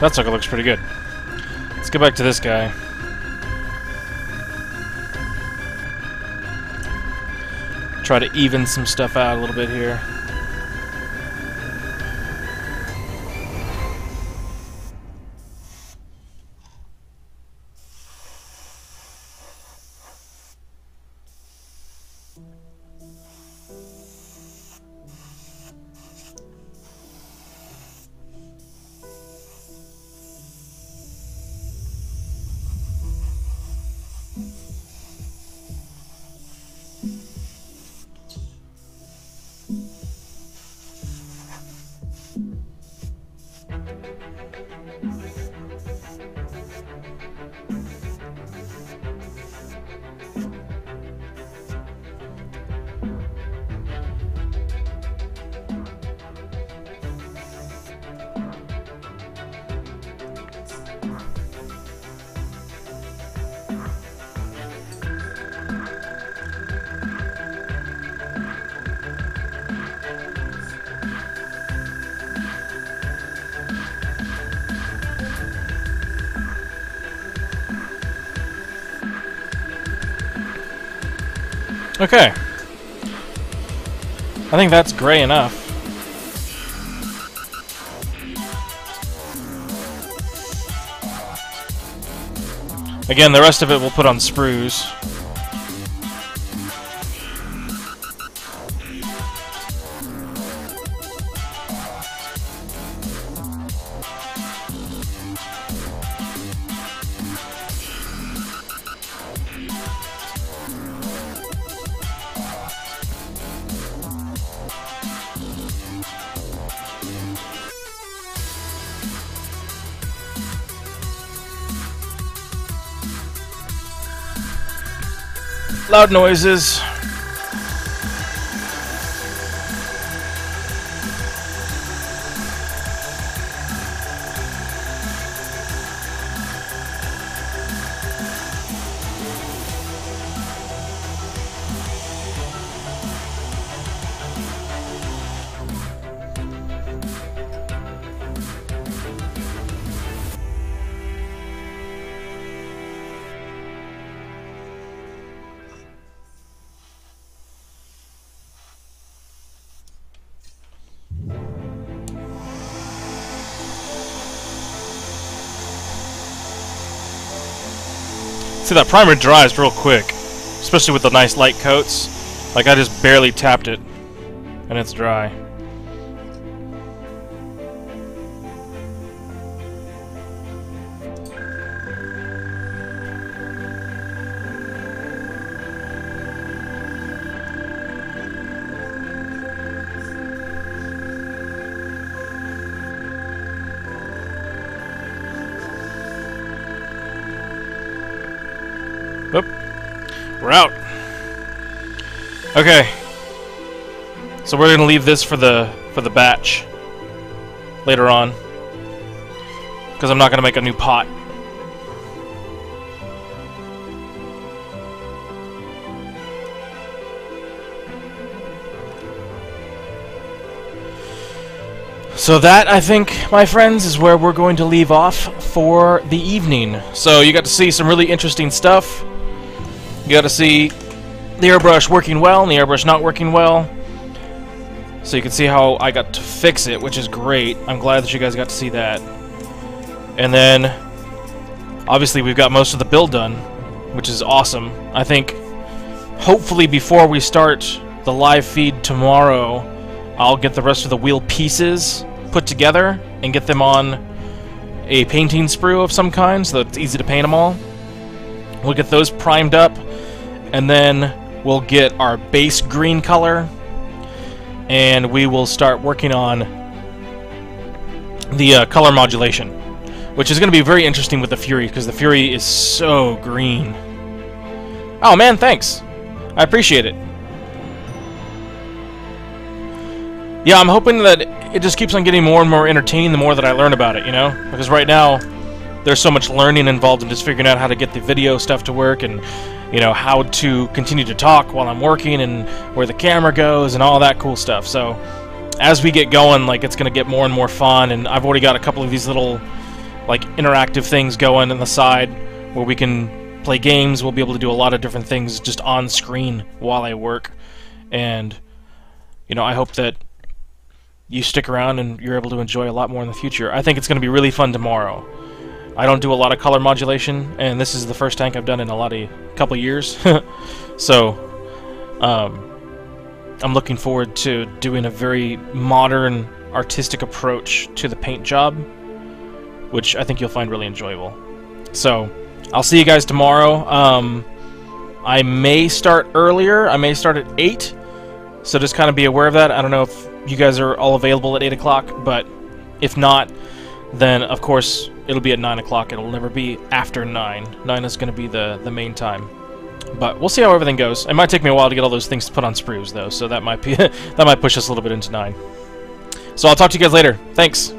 That sucker looks pretty good. Let's get back to this guy. Try to even some stuff out a little bit here. Okay. I think that's gray enough. Again, the rest of it we'll put on sprues. Loud noises. See, that primer dries real quick, especially with the nice light coats. Like, I just barely tapped it, and it's dry. Oop. We're out. Okay. So we're gonna leave this for the batch later on, because I'm not gonna make a new pot. So that, I think, my friends, is where we're going to leave off for the evening. So you got to see some really interesting stuff. You got to see the airbrush working well and the airbrush not working well. So you can see how I got to fix it, which is great. I'm glad that you guys got to see that. And then, obviously, we've got most of the build done, which is awesome. I think, hopefully, before we start the live feed tomorrow, I'll get the rest of the wheel pieces put together and get them on a painting sprue of some kind so that it's easy to paint them all. We'll get those primed up, and then we'll get our base green color, and we will start working on the color modulation, which is going to be very interesting with the Fury, because the Fury is so green. Oh man, thanks. I appreciate it. Yeah, I'm hoping that it just keeps on getting more and more entertaining the more that I learn about it, you know? Because right now, there's so much learning involved in just figuring out how to get the video stuff to work, and, you know, how to continue to talk while I'm working, and where the camera goes, and all that cool stuff. So, as we get going, like, it's going to get more and more fun, and I've already got a couple of these little, like, interactive things going on the side where we can play games. We'll be able to do a lot of different things just on screen while I work. And, you know, I hope that you stick around and you're able to enjoy a lot more in the future. I think it's going to be really fun tomorrow. I don't do a lot of color modulation, and this is the first tank I've done in a couple years. So, I'm looking forward to doing a very modern, artistic approach to the paint job, which I think you'll find really enjoyable. So, I'll see you guys tomorrow. I may start earlier. I may start at 8, so just kind of be aware of that. I don't know if you guys are all available at 8 o'clock, but if not, then of course it'll be at 9 o'clock. It'll never be after 9. 9 is going to be the main time. But we'll see how everything goes. It might take me a while to get all those things to put on sprues, though, so that might be that might push us a little bit into 9. So I'll talk to you guys later. Thanks.